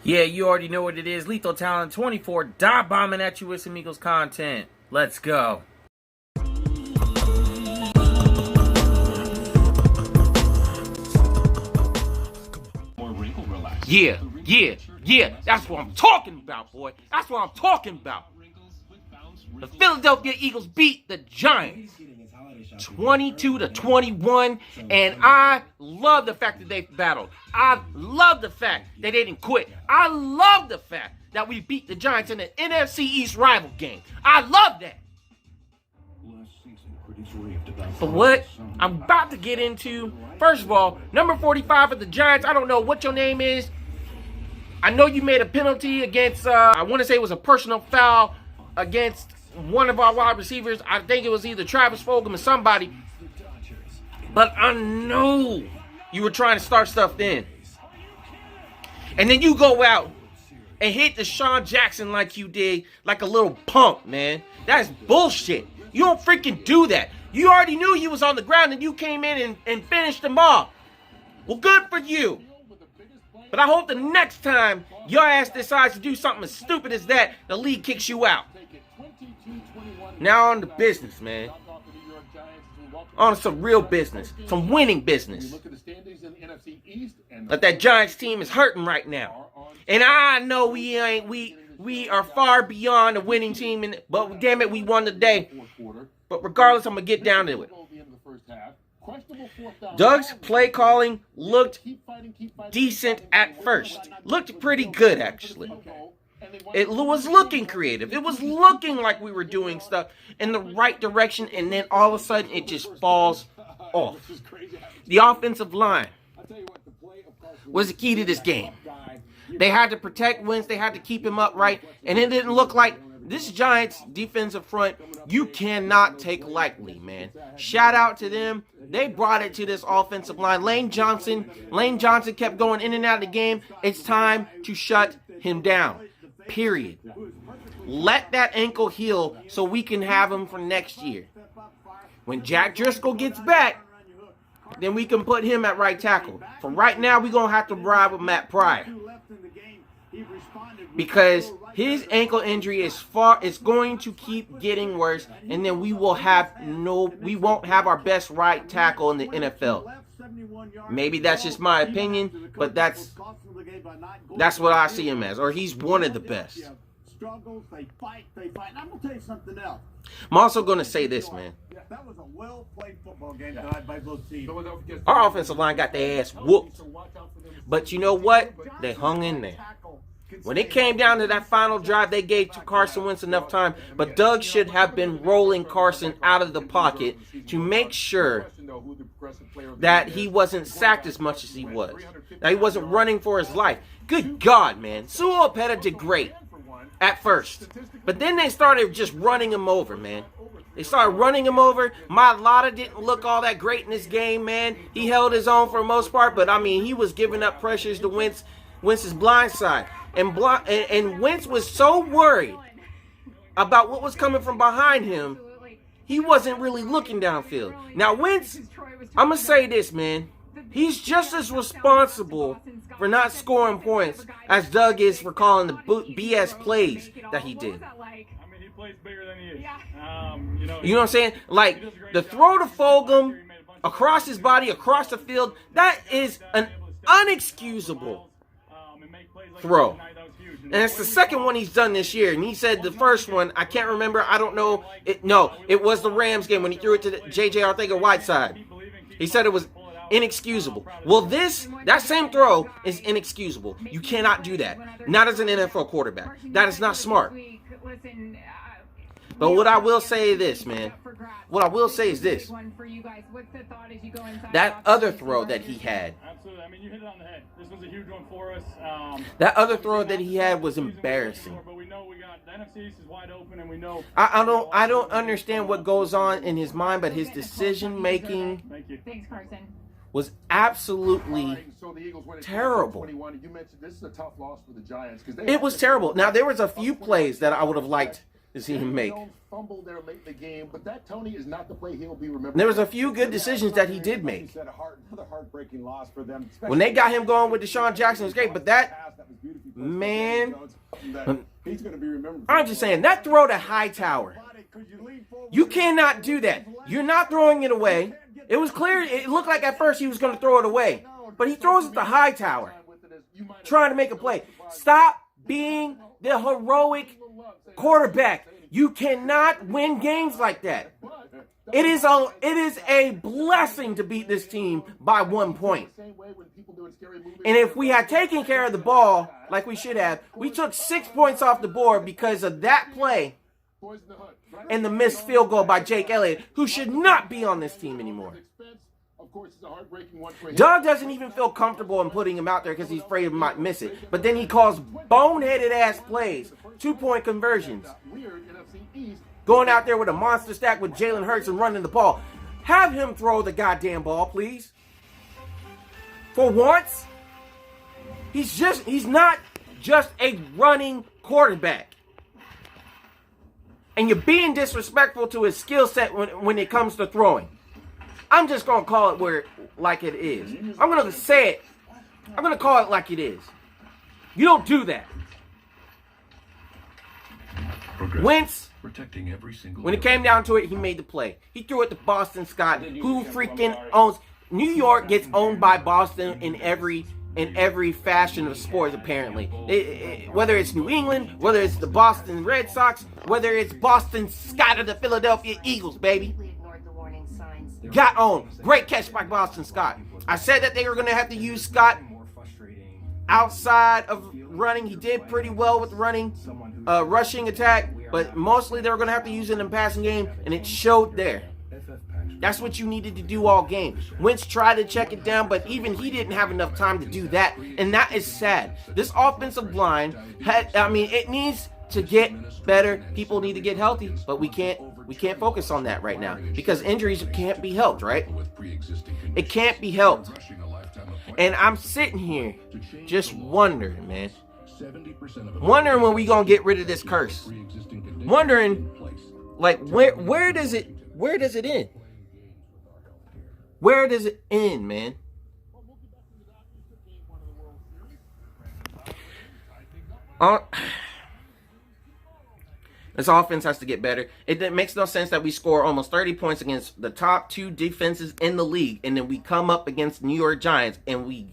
Yeah, you already know what it is. Lethal Talent 24, dive bombing at you with some Eagles content. Let's go. Yeah. That's what I'm talking about, boy. That's what I'm talking about. The Philadelphia Eagles beat the Giants 22-21, and I love the fact that they battled. I love the fact that they didn't quit. I love the fact that we beat the Giants in an NFC East rival game. I love that. But what I'm about to get into, first of all, number 45 of the Giants, I don't know what your name is. I know you made a penalty against, I want to say it was a personal foul against one of our wide receivers. I think it was either Travis Fulgham or somebody. But I know you were trying to start stuff then. And then you go out and hit Deshaun Jackson like you did, like a little punk, man. That's bullshit. You don't freaking do that. You already knew he was on the ground and you came in and finished him off. Well, good for you. But I hope the next time your ass decides to do something as stupid as that, the league kicks you out. Now on to business, man. On to some real business. Some winning business. But that Giants team is hurting right now. And I know we are far beyond a winning team, but damn it, we won today. But regardless, I'm going to get down to it. Doug's play calling looked decent at first. Looked pretty good, actually. It was looking creative. It was looking like we were doing stuff in the right direction, and then all of a sudden, it just falls off. The offensive line was the key to this game. They had to protect Wentz. They had to keep him upright, and it didn't look like this Giants defensive front, you cannot take lightly, man. Shout out to them. They brought it to this offensive line. Lane Johnson kept going in and out of the game. It's time to shut him down, period. Let that ankle heal so we can have him for next year. When Jack Driscoll gets back, then we can put him at right tackle. For right now, we're going to have to ride with Matt Pryor, because his ankle injury is going to keep getting worse, and then we won't have our best right tackle in the NFL. Maybe that's just my opinion, but that's what I see him as, or he's one of the best. I'm also going to say this, man. That was a well-played football game tonight by both teams. Our offensive line got their ass whooped. But you know what? They hung in there. When it came down to that final drive, they gave Carson Wentz enough time. But Doug should have been rolling Carson out of the pocket to make sure that he wasn't sacked as much as he was. That he wasn't running for his life. Good God, man. Sua Opeta did great at first. But then they started just running him over, man. They started running him over. Mailata didn't look all that great in this game, man. He held his own for the most part, but, I mean, he was giving up pressures to Wentz's blind side. And Wentz was so worried about what was coming from behind him, he wasn't really looking downfield. Now, Wentz, I'm going to say this, man. He's just as responsible for not scoring points as Doug is for calling the BS plays that he did. Plays bigger than he is. You know what I'm saying? Like, the throw to Fulgham across his body, across the field, that is an unexcusable throw. And it's the second one he's done this year. And he said the first one, I can't remember, I don't know. It was the Rams game when he threw it to J.J. Arcega-Whiteside. He said it was inexcusable. Well, that same throw is inexcusable. You cannot do that. Not as an NFL quarterback. That is not smart. But what I will say is this, man. What I will say is this. That other throw that he had. Absolutely. I mean, you hit it on the head. This was a huge one for us. That other throw that he had was embarrassing. But we know we got the NFC East is wide open, and we know. I don't understand what goes on in his mind, but his decision making was absolutely terrible. It was terrible. Now, there was a few plays that I would have liked to see him make. There was a few good decisions that he did make. When they got him going with Deshaun Jackson, it was great. But Man, He's going to be remembered. I'm just saying, that throw to Hightower, you cannot do that. You're not throwing it away. It was clear. It looked like at first he was going to throw it away. But he throws it to Hightower, trying to make a play. Stop being the heroic quarterback. You cannot win games like that. It is a blessing to beat this team by 1 point. And if we had taken care of the ball like we should have, we took 6 points off the board because of that play and the missed field goal by Jake Elliott, who should not be on this team anymore. Doug doesn't even feel comfortable in putting him out there because he's afraid he might miss it. But then he calls boneheaded ass plays, 2-point conversions. Going out there with a monster stack with Jalen Hurts and running the ball. Have him throw the goddamn ball, please. For once, he's not just a running quarterback. And you're being disrespectful to his skill set when it comes to throwing. I'm just going to call it like it is. I'm going to say it. I'm going to call it like it is. You don't do that. Wentz, when it came down to it, he made the play. He threw it to Boston Scott, who freaking owns. New York gets owned by Boston in every fashion of sports, apparently. Whether it's New England, whether it's the Boston Red Sox, whether it's Boston Scott or the Philadelphia Eagles, baby. Got owned. Great catch by Boston Scott. I said that they were going to have to use Scott outside of running. He did pretty well with running, rushing attack, but mostly they were going to have to use it in the passing game, and it showed there. That's what you needed to do all game. Wentz tried to check it down, but even he didn't have enough time to do that, and that is sad. This offensive line, it needs to get better. People need to get healthy, but we can't focus on that right now because injuries can't be helped, right? It can't be helped. And I'm sitting here just wondering, man. Wondering when we gonna get rid of this curse. Wondering, like, where does it end? Where does it end, man? This offense has to get better. It makes no sense that we score almost 30 points against the top 2 defenses in the league, and then we come up against New York Giants and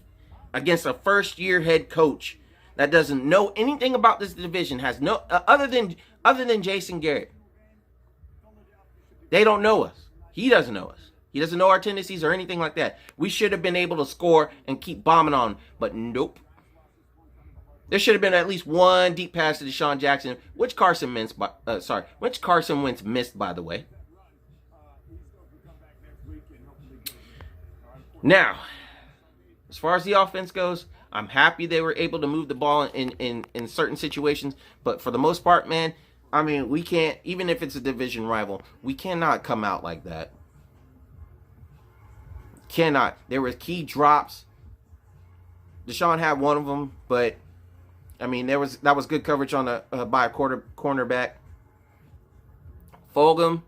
against a first-year head coach that doesn't know anything about this division, has no other than Jason Garrett. They don't know us. He doesn't know us. He doesn't know our tendencies or anything like that. We should have been able to score and keep bombing on, but nope. There should have been at least one deep pass to DeSean Jackson, which Carson Wentz missed, by the way. Now, as far as the offense goes, I'm happy they were able to move the ball in certain situations, but for the most part, man, I mean, we can't, even if it's a division rival, we cannot come out like that. Cannot. There were key drops. DeSean had one of them, but I mean, that was good coverage on by a cornerback. Fulgham,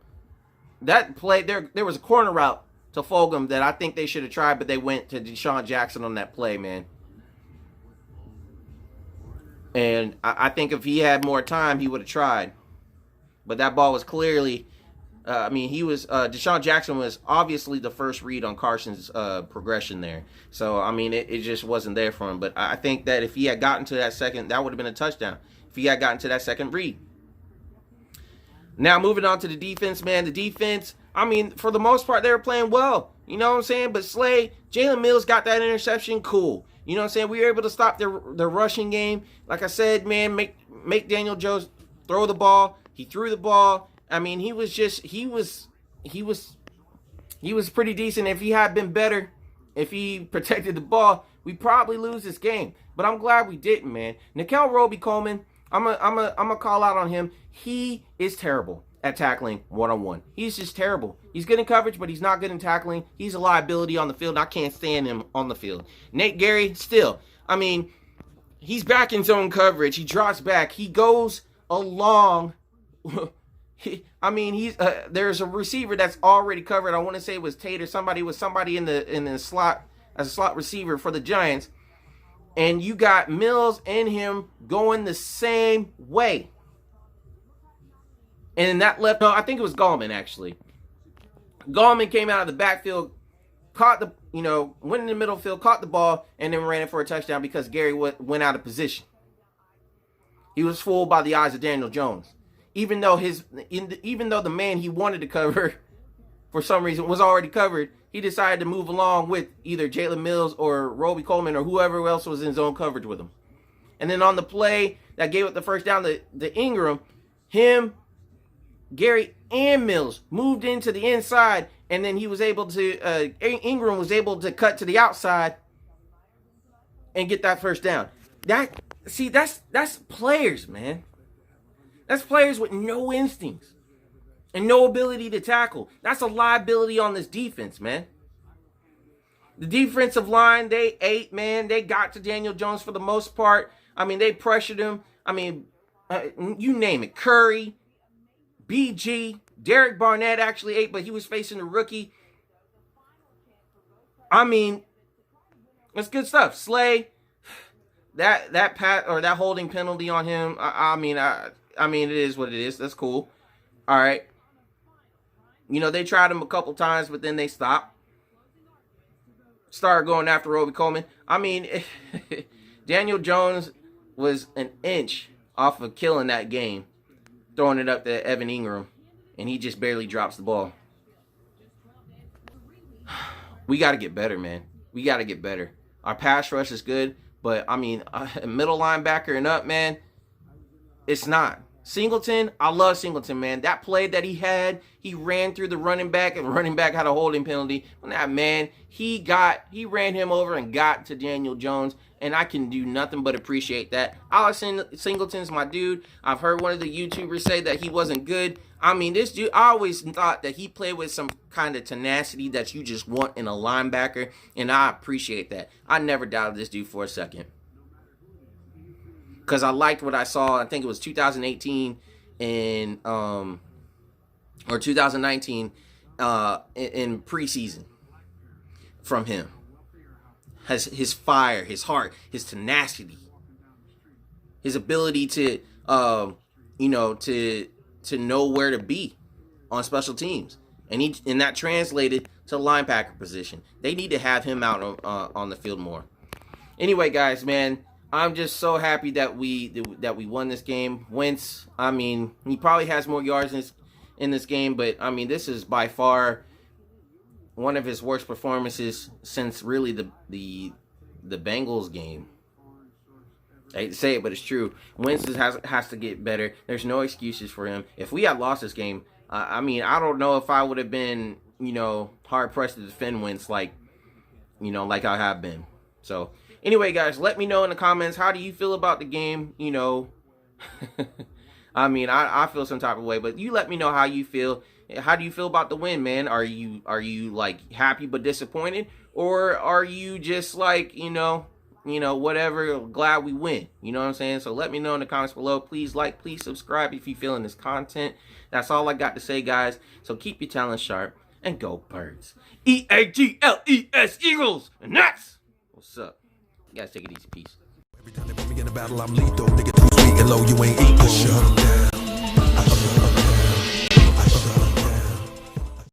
that play there was a corner route to Fulgham that I think they should have tried, but they went to DeSean Jackson on that play, man. And I think if he had more time, he would have tried. But that ball was clearly, DeSean Jackson was obviously the first read on Carson's progression there. So, I mean, it just wasn't there for him. But I think that if he had gotten to that second, that would have been a touchdown. If he had gotten to that second read. Now, moving on to the defense, man. The defense, I mean, for the most part, they were playing well. You know what I'm saying? But Slay, Jalen Mills got that interception. Cool. You know what I'm saying? We were able to stop their rushing game. Like I said, man, make Daniel Jones throw the ball. He threw the ball. I mean, he was pretty decent. If he had been better, if he protected the ball, we probably lose this game. But I'm glad we didn't, man. Nickel Roby-Coleman, I'm a call out on him. He is terrible at tackling one-on-one. He's just terrible. He's good in coverage, but he's not good in tackling. He's a liability on the field, and I can't stand him on the field. Nate Gary, still, I mean, he's back in zone coverage. He drops back. He goes along. There's a receiver that's already covered. I want to say it was Tate or somebody in the slot as a slot receiver for the Giants. And you got Mills and him going the same way. And that left, no, I think it was Gallman actually. Gallman came out of the backfield, caught the, went in the middle field, caught the ball, and then ran it for a touchdown because Gary went out of position. He was fooled by the eyes of Daniel Jones. Even though the man he wanted to cover, for some reason, was already covered, he decided to move along with either Jalen Mills or Roby Coleman or whoever else was in zone coverage with him. And then on the play that gave up the first down to Ingram, him, Gary, and Mills moved into the inside, and then he was able to, Ingram was able to cut to the outside and get that first down. That's players, man. That's players with no instincts and no ability to tackle. That's a liability on this defense, man. The defensive line, they ate, man. They got to Daniel Jones for the most part. I mean, they pressured him. I mean, you name it. Curry, BG, Derek Barnett actually ate, but he was facing a rookie. I mean, that's good stuff. Slay, that holding penalty on him. I mean, it is what it is. That's cool. All right. They tried him a couple times, but then they stopped. Started going after Roby Coleman. I mean, Daniel Jones was an inch off of killing that game, throwing it up to Evan Ingram, and he just barely drops the ball. We got to get better, man. We got to get better. Our pass rush is good, but, I mean, middle linebacker and up, man, it's not. Singleton, I love Singleton, man. That play that he had, he ran through the running back, and the running back had a holding penalty. And that man, he ran him over and got to Daniel Jones, and I can do nothing but appreciate that. Alex Singleton's my dude. I've heard one of the YouTubers say that he wasn't good. I mean, this dude, I always thought that he played with some kind of tenacity that you just want in a linebacker, and I appreciate that. I never doubted this dude for a second, because I liked what I saw. I think it was 2018 or 2019 in preseason from him. Has his fire, his heart, his tenacity, his ability to to know where to be on special teams, and that translated to linebacker position. They need to have him out on the field more. Anyway, guys, man, I'm just so happy that we won this game. Wentz, I mean, he probably has more yards in this game, but I mean, this is by far one of his worst performances since really the Bengals game. I hate to say it, but it's true. Wentz has to get better. There's no excuses for him. If we had lost this game, I mean, I don't know if I would have been, hard pressed to defend Wentz like I have been. So anyway, guys, let me know in the comments, how do you feel about the game? I mean, I feel some type of way, but you let me know how you feel. How do you feel about the win, man? Are you like happy but disappointed, or are you just like, whatever, glad we win? You know what I'm saying? So let me know in the comments below. Please like, please subscribe if you're feeling this content. That's all I got to say, guys. So keep your talent sharp and go Birds. EAGLES, Eagles, and that's what's up. You guys take it easy. Peace. Every time they put me in a battle, I'm lethal. Nigga, too sweet and low, you ain't equal. Shut 'em down.